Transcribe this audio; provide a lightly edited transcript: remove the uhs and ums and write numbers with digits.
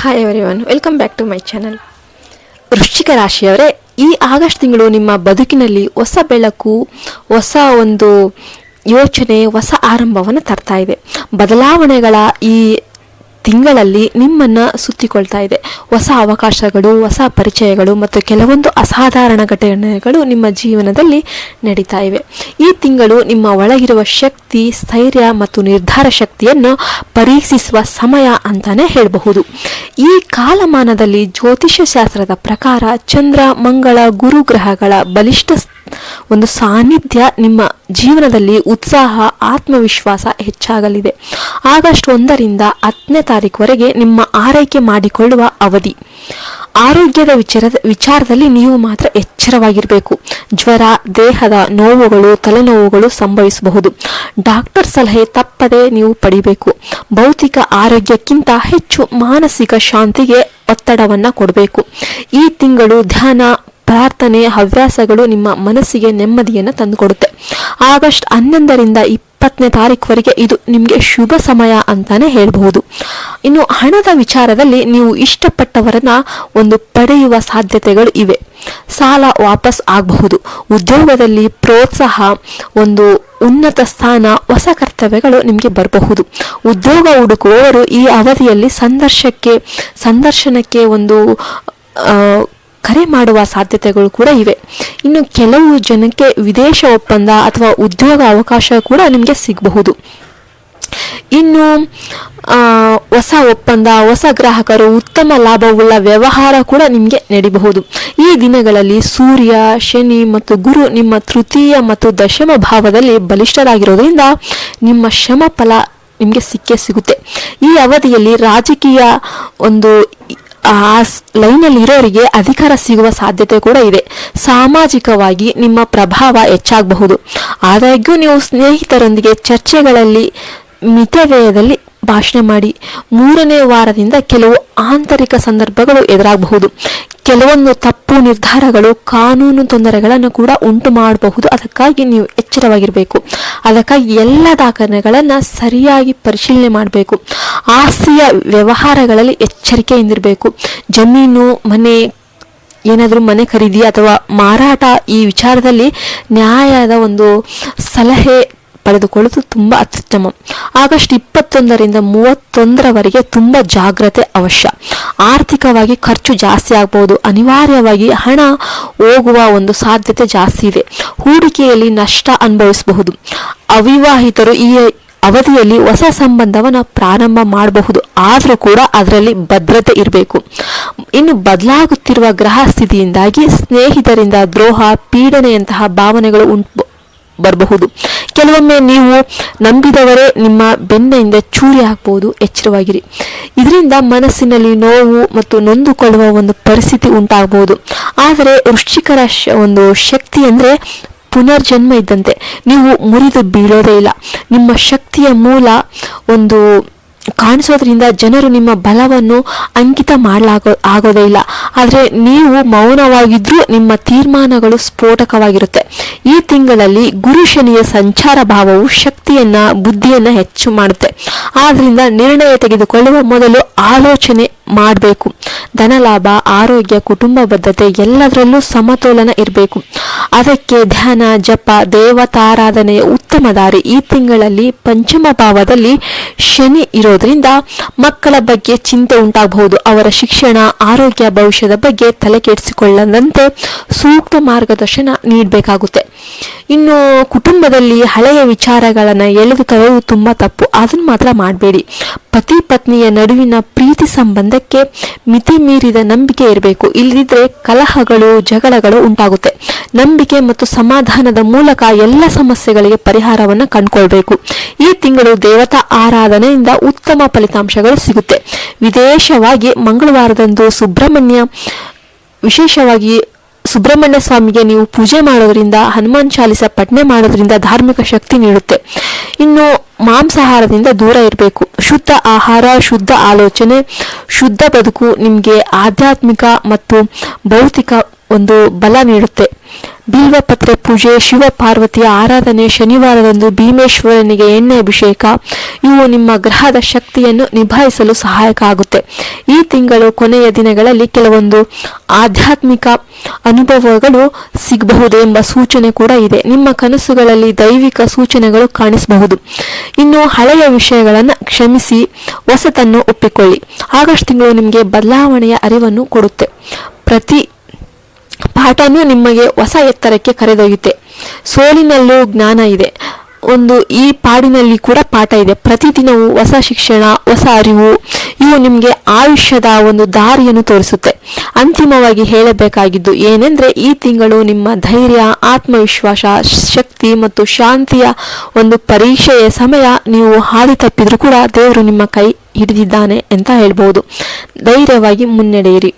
Hi everyone, welcome back to my channel. ವೃಶ್ಚಿಕ ರಾಶಿಯವರೇ, ಈ ಆಗಸ್ಟ್ ತಿಂಗಳು ನಿಮ್ಮ ಬದುಕಿನಲ್ಲಿ ಹೊಸ ಬೆಳಕು, ಹೊಸ ಒಂದು ಯೋಚನೆ, ಹೊಸ ಆರಂಭವನ್ನು ತರ್ತಾ ಇದೆ. ಬದಲಾವಣೆಗಳ ಈ ತಿಂಗಳಲ್ಲಿ ನಿಮ್ಮನ್ನು ಸುತ್ತಿಕೊಳ್ತಾ ಇದೆ. ಹೊಸ ಅವಕಾಶಗಳು, ಹೊಸ ಪರಿಚಯಗಳು ಮತ್ತು ಕೆಲವೊಂದು ಅಸಾಧಾರಣ ಘಟನೆಗಳು ನಿಮ್ಮ ಜೀವನದಲ್ಲಿ ನಡೀತಾ ಇವೆ. ಈ ತಿಂಗಳು ನಿಮ್ಮ ಒಳಗಿರುವ ಶಕ್ತಿ, ಸ್ಥೈರ್ಯ ಮತ್ತು ನಿರ್ಧಾರ ಶಕ್ತಿಯನ್ನು ಪರೀಕ್ಷಿಸುವ ಸಮಯ ಅಂತಾನೆ ಹೇಳಬಹುದು. ಈ ಕಾಲಮಾನದಲ್ಲಿ ಜ್ಯೋತಿಷ್ಯ ಶಾಸ್ತ್ರದ ಪ್ರಕಾರ ಚಂದ್ರ, ಮಂಗಳ, ಗುರು ಗ್ರಹಗಳ ಬಲಿಷ್ಠ ಒಂದು ಸಾನ್ನಿಧ್ಯ ನಿಮ್ಮ ಜೀವನದಲ್ಲಿ ಉತ್ಸಾಹ, ಆತ್ಮವಿಶ್ವಾಸ ಹೆಚ್ಚಾಗಲಿದೆ. ಆಗಸ್ಟ್ 1ರಿಂದ 10ನೇ ತಾರೀಕುವರೆಗೆ ನಿಮ್ಮ ಆರೈಕೆ ಮಾಡಿಕೊಳ್ಳುವ ಅವಧಿ. ಆರೋಗ್ಯದ ವಿಚಾರದಲ್ಲಿ ನೀವು ಮಾತ್ರ ಎಚ್ಚರವಾಗಿರಬೇಕು. ಜ್ವರ, ದೇಹದ ನೋವುಗಳು, ತಲೆನೋವುಗಳು ಸಂಭವಿಸಬಹುದು. ಡಾಕ್ಟರ್ ಸಲಹೆ ತಪ್ಪದೆ ನೀವು ಪಡಿಬೇಕು. ಭೌತಿಕ ಆರೋಗ್ಯಕ್ಕಿಂತ ಹೆಚ್ಚು ಮಾನಸಿಕ ಶಾಂತಿಗೆ ಒತ್ತಡವನ್ನು ಕೊಡಬೇಕು. ಈ ತಿಂಗಳು ಧ್ಯಾನ, ಪ್ರಾರ್ಥನೆ, ಹವ್ಯಾಸಗಳು ನಿಮ್ಮ ಮನಸ್ಸಿಗೆ ನೆಮ್ಮದಿಯನ್ನು ತಂದುಕೊಡುತ್ತೆ. ಆಗಸ್ಟ್ 11ರಿಂದ 20ನೇ ತಾರೀಕುವರೆಗೆ ಇದು ನಿಮಗೆ ಶುಭ ಸಮಯ ಅಂತಾನೆ ಹೇಳಬಹುದು. ಇನ್ನು ಹಣದ ವಿಚಾರದಲ್ಲಿ ನೀವು ಇಷ್ಟಪಟ್ಟವರನ್ನ ಒಂದು ಪಡೆಯುವ ಸಾಧ್ಯತೆಗಳು ಇವೆ. ಸಾಲ ವಾಪಸ್ ಆಗಬಹುದು. ಉದ್ಯೋಗದಲ್ಲಿ ಪ್ರೋತ್ಸಾಹ, ಒಂದು ಉನ್ನತ ಸ್ಥಾನ, ಹೊಸ ಕರ್ತವ್ಯಗಳು ನಿಮಗೆ ಬರಬಹುದು. ಉದ್ಯೋಗ ಹುಡುಕುವವರು ಈ ಅವಧಿಯಲ್ಲಿ ಸಂದರ್ಶನಕ್ಕೆ ಒಂದು ಕರೆ ಮಾಡುವ ಸಾಧ್ಯತೆಗಳು ಕೂಡ ಇವೆ. ಇನ್ನು ಕೆಲವು ಜನಕ್ಕೆ ವಿದೇಶ ಒಪ್ಪಂದ ಅಥವಾ ಉದ್ಯೋಗ ಅವಕಾಶ ಕೂಡ ನಿಮಗೆ ಸಿಗಬಹುದು. ಇನ್ನು ಹೊಸ ಒಪ್ಪಂದ, ಹೊಸ ಗ್ರಾಹಕರು, ಉತ್ತಮ ಲಾಭವುಳ್ಳ ವ್ಯವಹಾರ ಕೂಡ ನಿಮಗೆ ನಡೀಬಹುದು. ಈ ದಿನಗಳಲ್ಲಿ ಸೂರ್ಯ, ಶನಿ ಮತ್ತು ಗುರು ನಿಮ್ಮ ತೃತೀಯ ಮತ್ತು ದಶಮ ಭಾವದಲ್ಲಿ ಬಲಿಷ್ಠರಾಗಿರೋದ್ರಿಂದ ನಿಮ್ಮ ಶ್ರಮ ಫಲ ನಿಮಗೆ ಸಿಗುತ್ತೆ. ಈ ಅವಧಿಯಲ್ಲಿ ರಾಜಕೀಯ ಒಂದು ಲೈನಲ್ಲಿ ಇರೋರಿಗೆ ಅಧಿಕಾರ ಸಿಗುವ ಸಾಧ್ಯತೆ ಕೂಡ ಇದೆ. ಸಾಮಾಜಿಕವಾಗಿ ನಿಮ್ಮ ಪ್ರಭಾವ ಹೆಚ್ಚಾಗಬಹುದು. ಆದಾಗ್ಯೂ ನೀವು ಸ್ನೇಹಿತರೊಂದಿಗೆ ಚರ್ಚೆಗಳಲ್ಲಿ ಮಿತವ್ಯಯದಲ್ಲಿ ಭಾಷಣ ಮಾಡಿ. 3ನೇ ವಾರದಿಂದ ಕೆಲವು ಆಂತರಿಕ ಸಂದರ್ಭಗಳು ಎದುರಾಗಬಹುದು. ಕೆಲವೊಂದು ತಪ್ಪು ನಿರ್ಧಾರಗಳು ಕಾನೂನು ತೊಂದರೆಗಳನ್ನು ಕೂಡ ಉಂಟು ಮಾಡಬಹುದು. ಅದಕ್ಕಾಗಿ ನೀವು ಎಚ್ಚರವಾಗಿರಬೇಕು. ಅದಕ್ಕಾಗಿ ಎಲ್ಲ ದಾಖಲೆಗಳನ್ನು ಸರಿಯಾಗಿ ಪರಿಶೀಲನೆ ಮಾಡಬೇಕು. ಆಸ್ತಿಯ ವ್ಯವಹಾರಗಳಲ್ಲಿ ಎಚ್ಚರಿಕೆಯಿಂದಿರಬೇಕು. ಜಮೀನು, ಏನಾದರೂ ಮನೆ ಖರೀದಿ ಅಥವಾ ಮಾರಾಟ, ಈ ವಿಚಾರದಲ್ಲಿ ನ್ಯಾಯದ ಒಂದು ಸಲಹೆ ಪಡೆದುಕೊಳ್ಳುವುದು ತುಂಬ ಅತ್ಯುತ್ತಮ. ಆಗಸ್ಟ್ 21ರಿಂದ 31ರವರೆಗೆ ತುಂಬ ಜಾಗ್ರತೆ ಅವಶ್ಯ. ಆರ್ಥಿಕವಾಗಿ ಖರ್ಚು ಜಾಸ್ತಿ ಆಗಬಹುದು. ಅನಿವಾರ್ಯವಾಗಿ ಹಣ ಹೋಗುವ ಒಂದು ಸಾಧ್ಯತೆ ಜಾಸ್ತಿ ಇದೆ. ಹೂಡಿಕೆಯಲ್ಲಿ ನಷ್ಟ ಅನುಭವಿಸಬಹುದು. ಅವಿವಾಹಿತರು ಈ ಅವಧಿಯಲ್ಲಿ ಹೊಸ ಸಂಬಂಧವನ್ನು ಪ್ರಾರಂಭ ಮಾಡಬಹುದು. ಆದರೂ ಕೂಡ ಅದರಲ್ಲಿ ಭದ್ರತೆ ಇರಬೇಕು. ಇನ್ನು ಬದಲಾಗುತ್ತಿರುವ ಗ್ರಹ ಸ್ಥಿತಿಯಿಂದಾಗಿ ಸ್ನೇಹಿತರಿಂದ ದ್ರೋಹ, ಪೀಡನೆಯಂತಹ ಭಾವನೆಗಳು ಬರಬಹುದು. ಕೆಲವೊಮ್ಮೆ ನೀವು ನಂಬಿದವರೇ ನಿಮ್ಮ ಬೆನ್ನಿಂದ ಚೂರಿ ಹಾಕಬಹುದು. ಎಚ್ಚರವಾಗಿರಿ. ಇದರಿಂದ ಮನಸ್ಸಿನಲ್ಲಿ ನೋವು ಮತ್ತು ನೊಂದುಕೊಳ್ಳುವ ಒಂದು ಪರಿಸ್ಥಿತಿ ಉಂಟಾಗಬಹುದು. ಆದರೆ ವೃಶ್ಚಿಕರ ಒಂದು ಶಕ್ತಿ ಅಂದರೆ ಪುನರ್ಜನ್ಮ ಇದ್ದಂತೆ. ನೀವು ಮುರಿದು ಬೀಳೋದೇ ಇಲ್ಲ. ನಿಮ್ಮ ಶಕ್ತಿಯ ಮೂಲ ಒಂದು ಕಾಣಿಸೋದ್ರಿಂದ ಜನರು ನಿಮ್ಮ ಬಲವನ್ನು ಅಂಕಿತ ಆಗೋದೇ ಇಲ್ಲ. ಆದರೆ ನೀವು ಮೌನವಾಗಿದ್ರೂ ನಿಮ್ಮ ತೀರ್ಮಾನಗಳು ಸ್ಫೋಟಕವಾಗಿರುತ್ತೆ. ಈ ತಿಂಗಳಲ್ಲಿ ಗುರು ಶನಿಯ ಸಂಚಾರ ಭಾವವು ಬುದ್ಧಿಯನ್ನು ಹೆಚ್ಚು ಮಾಡುತ್ತೆ. ಆದ್ರಿಂದ ನಿರ್ಣಯ ತೆಗೆದುಕೊಳ್ಳುವ ಮೊದಲು ಆಲೋಚನೆ ಮಾಡಬೇಕು. ಧನಲಾಭ, ಆರೋಗ್ಯ, ಕುಟುಂಬ ಬದ್ಧತೆ ಎಲ್ಲದರಲ್ಲೂ ಸಮತೋಲನ ಇರಬೇಕು. ಅದಕ್ಕೆ ಧ್ಯಾನ, ಜಪ, ದೇವತಾರಾಧನೆಯ ಉತ್ತಮ ದಾರಿ. ಈ ತಿಂಗಳಲ್ಲಿ ಪಂಚಮ ಭಾವದಲ್ಲಿ ಶನಿ ಇರೋದ್ರಿಂದ ಮಕ್ಕಳ ಬಗ್ಗೆ ಚಿಂತೆ ಉಂಟಾಗಬಹುದು. ಅವರ ಶಿಕ್ಷಣ, ಆರೋಗ್ಯ, ಭವಿಷ್ಯದ ಬಗ್ಗೆ ತಲೆ ಕೆಡಿಸಿಕೊಳ್ಳದಂತೆ ಸೂಕ್ತ ಮಾರ್ಗದರ್ಶನ ನೀಡಬೇಕಾಗುತ್ತೆ. ಇನ್ನು ಕುಟುಂಬದಲ್ಲಿ ಹಳೆಯ ವಿಚಾರಗಳನ್ನು ಎಳೆದು ತರುವುದು ತುಂಬ ತಪ್ಪು. ಅದನ್ನು ಮಾತ್ರ ಮಾಡಬೇಡಿ. ಪತಿ ಪತ್ನಿಯ ನಡುವಿನ ಪ್ರೀತಿ ಸಂಬಂಧಕ್ಕೆ ಮಿತಿ ಮೀರಿದ ನಂಬಿಕೆ ಇರಬೇಕು. ಇಲ್ಲದಿದ್ದರೆ ಕಲಹಗಳು, ಜಗಳಗಳು ಉಂಟಾಗುತ್ತೆ. ನಂಬಿಕೆ ಮತ್ತು ಸಮಾಧಾನದ ಮೂಲಕ ಎಲ್ಲ ಸಮಸ್ಯೆಗಳಿಗೆ ಪರಿಹಾರವನ್ನು ಕಂಡುಕೊಳ್ಬೇಕು. ಈ ತಿಂಗಳು ದೇವತಾ ಆರಾಧನೆಯಿಂದ ಉತ್ತಮ ಫಲಿತಾಂಶಗಳು ಸಿಗುತ್ತೆ. ವಿಶೇಷವಾಗಿ ಮಂಗಳವಾರದಂದು ವಿಶೇಷವಾಗಿ ಸುಬ್ರಹ್ಮಣ್ಯ ಸ್ವಾಮಿಗೆ ನೀವು ಪೂಜೆ ಮಾಡೋದ್ರಿಂದ, ಹನುಮಾನ್ ಚಾಲಿಸ ಪಠನೆ ಮಾಡೋದ್ರಿಂದ ಧಾರ್ಮಿಕ ಶಕ್ತಿ ನೀಡುತ್ತೆ. ಇನ್ನು ಮಾಂಸಾಹಾರದಿಂದ ದೂರ ಇರಬೇಕು. ಶುದ್ಧ ಆಹಾರ, ಶುದ್ಧ ಆಲೋಚನೆ, ಶುದ್ಧ ಬದುಕು ನಿಮಗೆ ಆಧ್ಯಾತ್ಮಿಕ ಮತ್ತು ಭೌತಿಕ ಒಂದು ಬಲ ನೀಡುತ್ತೆ. ಬಿಲ್ವಪತ್ರೆ ಪೂಜೆ, ಶಿವ ಪಾರ್ವತಿಯ ಆರಾಧನೆ, ಶನಿವಾರದಂದು ಭೀಮೇಶ್ವರನಿಗೆ ಎಣ್ಣೆ ಅಭಿಷೇಕ ಇವು ನಿಮ್ಮ ಗ್ರಹದ ಶಕ್ತಿಯನ್ನು ನಿಭಾಯಿಸಲು ಸಹಾಯಕ ಆಗುತ್ತೆ. ಈ ತಿಂಗಳು ಕೊನೆಯ ದಿನಗಳಲ್ಲಿ ಕೆಲವೊಂದು ಆಧ್ಯಾತ್ಮಿಕ ಅನುಭವಗಳು ಸಿಗಬಹುದು ಎಂಬ ಸೂಚನೆ ಕೂಡ ಇದೆ. ನಿಮ್ಮ ಕನಸುಗಳಲ್ಲಿ ದೈವಿಕ ಸೂಚನೆಗಳು ಕಾಣಿಸಬಹುದು. ಇನ್ನು ಹಳೆಯ ವಿಷಯಗಳನ್ನು ಕ್ಷಮಿಸಿ ಹೊಸತನ್ನು ಒಪ್ಪಿಕೊಳ್ಳಿ. ಆಗಸ್ಟ್ ತಿಂಗಳು ನಿಮಗೆ ಬದಲಾವಣೆಯ ಅರಿವನ್ನು ಕೊಡುತ್ತೆ. ಪ್ರತಿ ಪಾಠನೂ ನಿಮಗೆ ಹೊಸ ಎತ್ತರಕ್ಕೆ ಕರೆದೊಯ್ಯುತ್ತೆ. ಸೋಲಿನಲ್ಲೂ ಜ್ಞಾನ ಇದೆ. ಈ ಪಾಡಿನಲ್ಲಿ ಕೂಡ ಪಾಠ ಇದೆ. ಪ್ರತಿದಿನವೂ ಹೊಸ ಶಿಕ್ಷಣ, ಹೊಸ ಅರಿವು ಇವು ನಿಮಗೆ ಆಯುಷ್ಯದ ಒಂದು ದಾರಿಯನ್ನು ತೋರಿಸುತ್ತೆ. ಅಂತಿಮವಾಗಿ ಹೇಳಬೇಕಾಗಿದ್ದು ಏನೆಂದರೆ, ಈ ತಿಂಗಳು ನಿಮ್ಮ ಧೈರ್ಯ, ಆತ್ಮವಿಶ್ವಾಸ, ಶಕ್ತಿ ಮತ್ತು ಶಾಂತಿಯ ಒಂದು ಪರೀಕ್ಷೆಯ ಸಮಯ. ನೀವು ಹಾದಿ ತಪ್ಪಿದ್ರೂ ಕೂಡ ದೇವರು ನಿಮ್ಮ ಕೈ ಹಿಡಿದಿದ್ದಾನೆ ಅಂತ ಹೇಳ್ಬೋದು. ಧೈರ್ಯವಾಗಿ ಮುನ್ನಡೆಯಿರಿ.